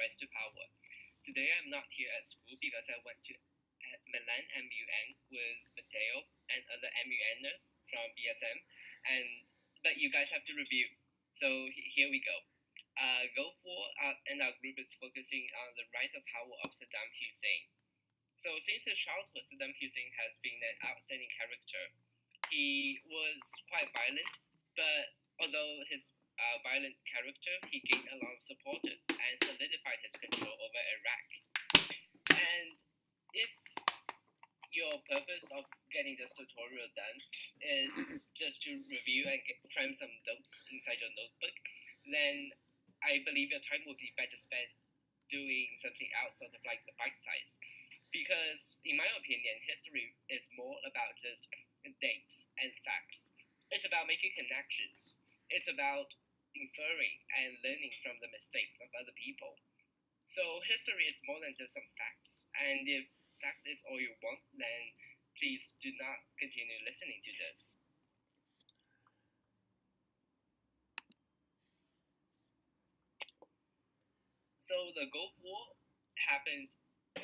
rise to power. Today I'm not here at school because I went to Milan MUN with Mateo and other MUNers from BSM, and but you guys have to review. So here we go. Go for and our group is focusing on the rise of power of Saddam Hussein. So since his childhood, Saddam Hussein has been an outstanding character. He was quite violent, but although his violent character, he gained a lot of supporters and solidified his control over Iraq. And if your purpose of getting this tutorial done is just to review and cram some notes inside your notebook, then I believe your time will be better spent doing something else, sort of like the bite size. Because, in my opinion, history is more about just dates and facts. It's about making connections. It's about inferring and learning from the mistakes of other people. So history is more than just some facts. And if fact is all you want, then please do not continue listening to this. So the Gulf War happened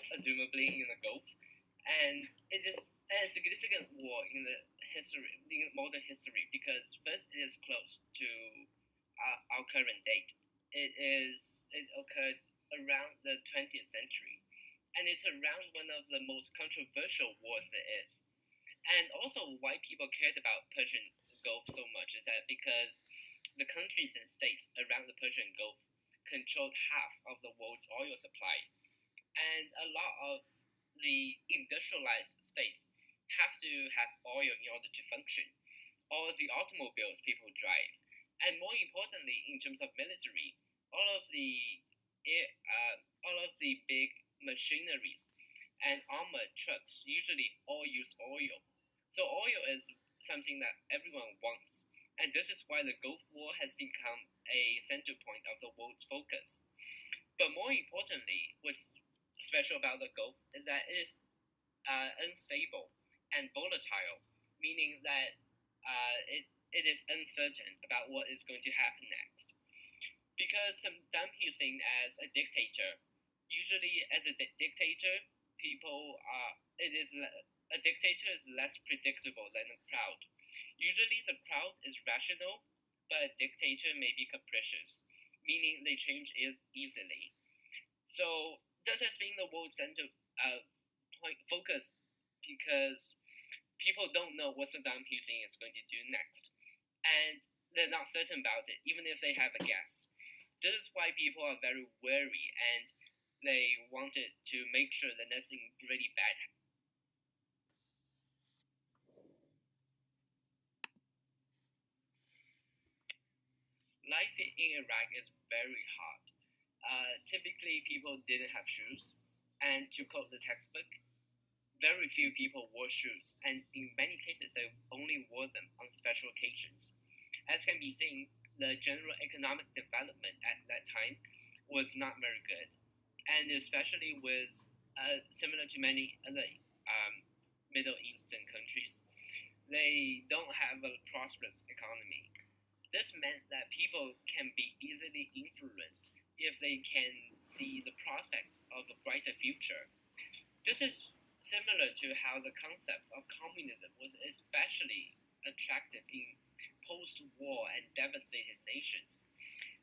presumably in the Gulf, and it is a significant war in the history, in modern history, because first it is close to our current date. It occurred around the 20th century, and it's around one of the most controversial wars there is. And also, why people cared about Persian Gulf so much is that because the countries and states around the Persian Gulf controlled half of the world's oil supply, and a lot of the industrialized states have to have oil in order to function, or the automobiles people drive, and more importantly, in terms of military, all of the big machineries and armored trucks usually all use oil. So oil is something that everyone wants, and this is why the Gulf War has become a center point of the world's focus. But more importantly, what's special about the Gulf is that it is unstable and volatile, meaning that it is uncertain about what is going to happen next. Because Saddam Hussein, as a dictator, usually as a dictator, a dictator is less predictable than a crowd. Usually the crowd is rational, but a dictator may be capricious, meaning they change easily. So this has been the world center focus because people don't know what Saddam Hussein is going to do next, and they're not certain about it, even if they have a guess. This is why people are very wary, and they wanted to make sure that nothing really bad. Life in Iraq is very hard. Typically, people didn't have shoes, and to quote the textbook, very few people wore shoes, and in many cases, they only wore them on special occasions. As can be seen, the general economic development at that time was not very good, and especially with similar to many other Middle Eastern countries, they don't have a prosperous economy. This meant that people can be easily influenced if they can see the prospect of a brighter future. This is similar to how the concept of communism was especially attractive in post-war and devastated nations.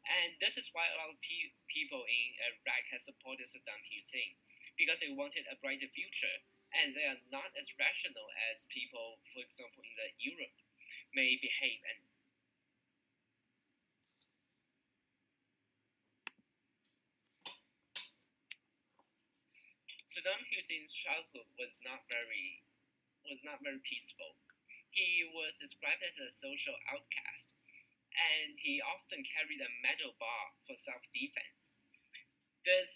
And this is why a lot of people in Iraq have supported Saddam Hussein, because they wanted a brighter future, and they are not as rational as people, for example, in Europe may behave. And Saddam Hussein's childhood was not very peaceful. He was described as a social outcast, and he often carried a metal bar for self-defense. This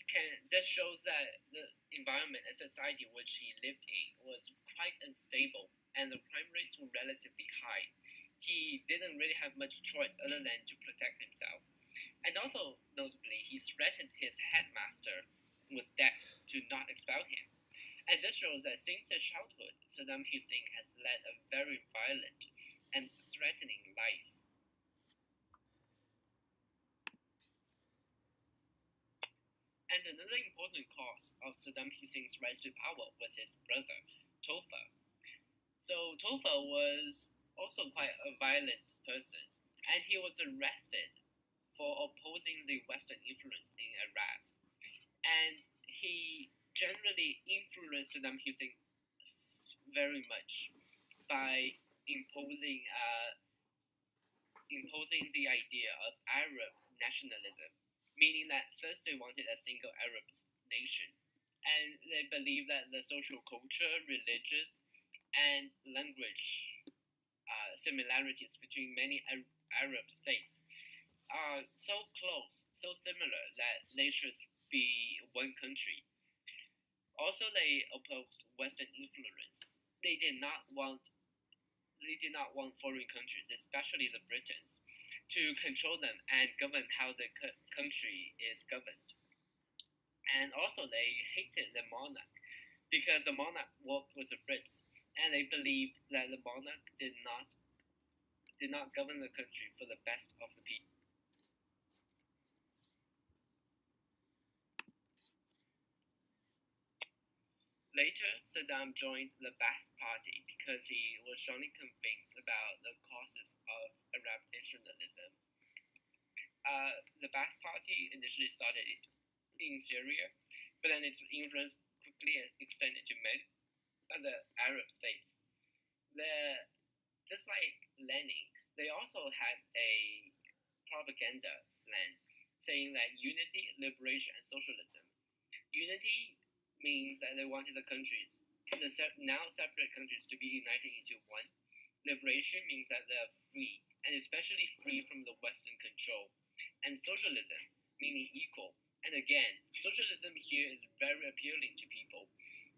shows that the environment and society which he lived in was quite unstable, and the crime rates were relatively high. He didn't really have much choice other than to protect himself. And also, notably, he threatened his headmaster with death to not expel him. And this shows that since his childhood, Saddam Hussein has led a very violent and threatening life. And another important cause of Saddam Hussein's rise to power was his brother, Tofa. So Tofa was also quite a violent person, and he was arrested for opposing the Western influence in Iraq. And he generally influenced Saddam Hussein very much by imposing imposing the idea of Arab nationalism, meaning that first they wanted a single Arab nation, and they believed that the social culture, religious, and language similarities between many Arab states are so close, so similar that they should be one country. Also, they opposed Western influence. They did not want foreign countries, especially the Britons, to control them and govern how the country is governed. And also, they hated the monarch because the monarch worked with the Brits, and they believed that the monarch did not govern the country for the best of the people. Later, Saddam joined the Ba'ath Party because he was strongly convinced about the causes of Arab nationalism. The Ba'ath Party initially started in Syria, but then its influence quickly extended to many other Arab states. Just like Lenin, they also had a propaganda slant saying that unity, liberation, and socialism. Unity means that they wanted the countries, the now separate countries, to be united into one. Liberation means that they are free, and especially free from the Western control. And socialism, meaning equal. And again, socialism here is very appealing to people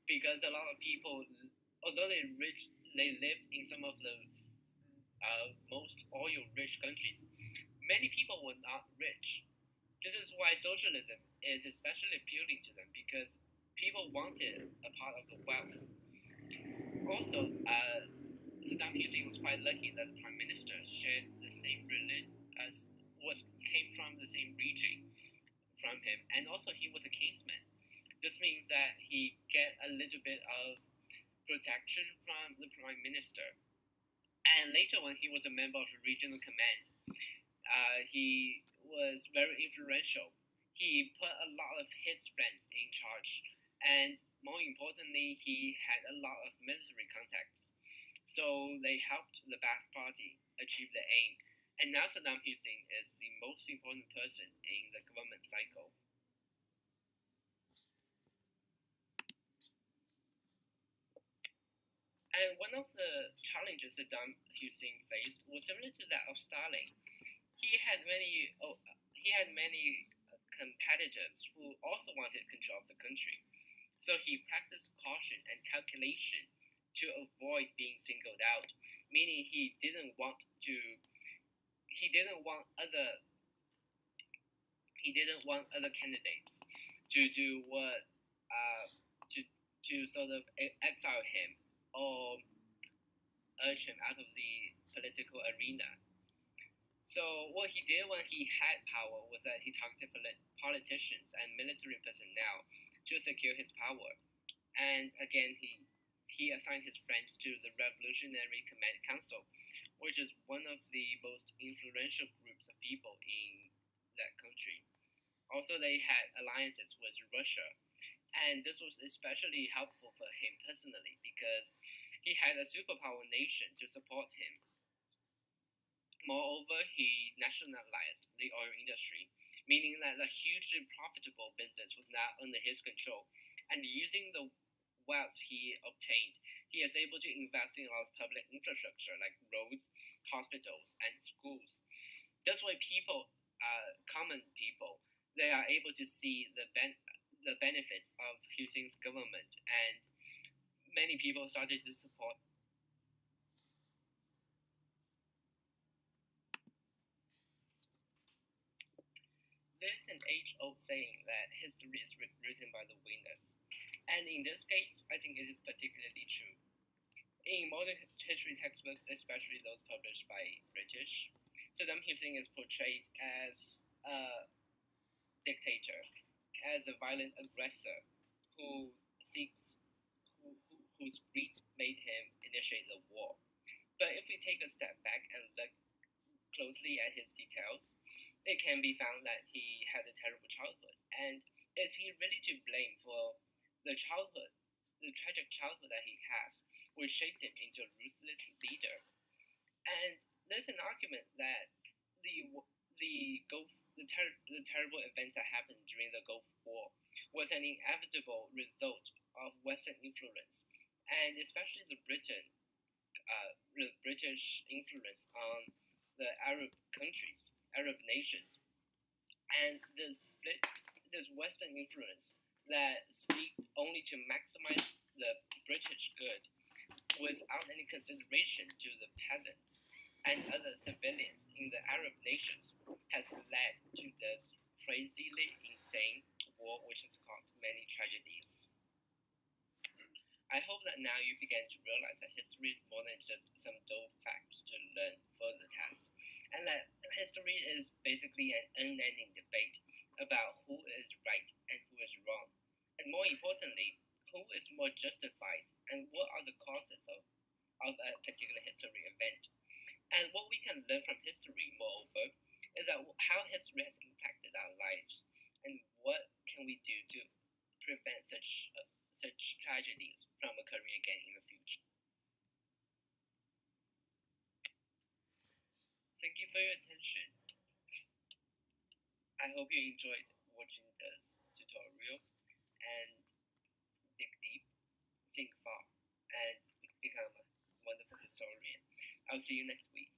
because a lot of people, although they lived in some of the most oil-rich countries, many people were not rich. This is why socialism is especially appealing to them because people wanted a part of the wealth. Also, Saddam Hussein was quite lucky that the prime minister shared the same religion came from the same region from him, and also he was a kinsman. This means that he get a little bit of protection from the prime minister. And later, when he was a member of the regional command, he was very influential. He put a lot of his friends in charge, and more importantly, he had a lot of military contacts. So they helped the Ba'ath Party achieve their aim. And now Saddam Hussein is the most important person in the government cycle. And one of the challenges Saddam Hussein faced was similar to that of Stalin. He had many competitors who also wanted control of the country. So he practiced caution and calculation to avoid being singled out, meaning he didn't want other candidates to do what to sort of exile him or urge him out of the political arena. So what he did when he had power was that he targeted politicians and military personnel to secure his power. And again, he assigned his friends to the Revolutionary Command Council, which is one of the most influential groups of people in that country. Also, they had alliances with Russia, and this was especially helpful for him personally because he had a superpower nation to support him. Moreover, he nationalized the oil industry, meaning that the hugely profitable business was now under his control, and using the wealth he obtained, he is able to invest in a lot of public infrastructure like roads, hospitals, and schools. That's why common people, they are able to see the benefits of Hussein's government, and many people started to support. There's an age-old saying that history is written by the winners, and in this case, I think it is particularly true. In modern history textbooks, especially those published by British, Saddam Hussein is portrayed as a dictator, as a violent aggressor who seeks whose greed made him initiate the war. But if we take a step back and look closely at his details, it can be found that he had a terrible childhood. And is he really to blame for the tragic childhood that he has, which shaped him into a ruthless leader? And there's an argument that the terrible events that happened during the Gulf War was an inevitable result of Western influence, and especially the British influence on the Arab countries, Arab nations, and this Western influence that seeked only to maximize the British good without any consideration to the peasants and other civilians in the Arab nations has led to this crazily insane war which has caused many tragedies. I hope that now you begin to realize that history is more than just some dull facts to learn for the test, and that history is basically an unending debate about who is right and who is wrong, and more importantly, who is more justified and what are the causes of a particular history event. And what we can learn from history, moreover, is that how history has impacted our lives, and what can we do to prevent such tragedies from occurring again in the future. Thank you for your attention. I hope you enjoyed watching this tutorial and dig deep, think far, and become a wonderful historian. I'll see you next week.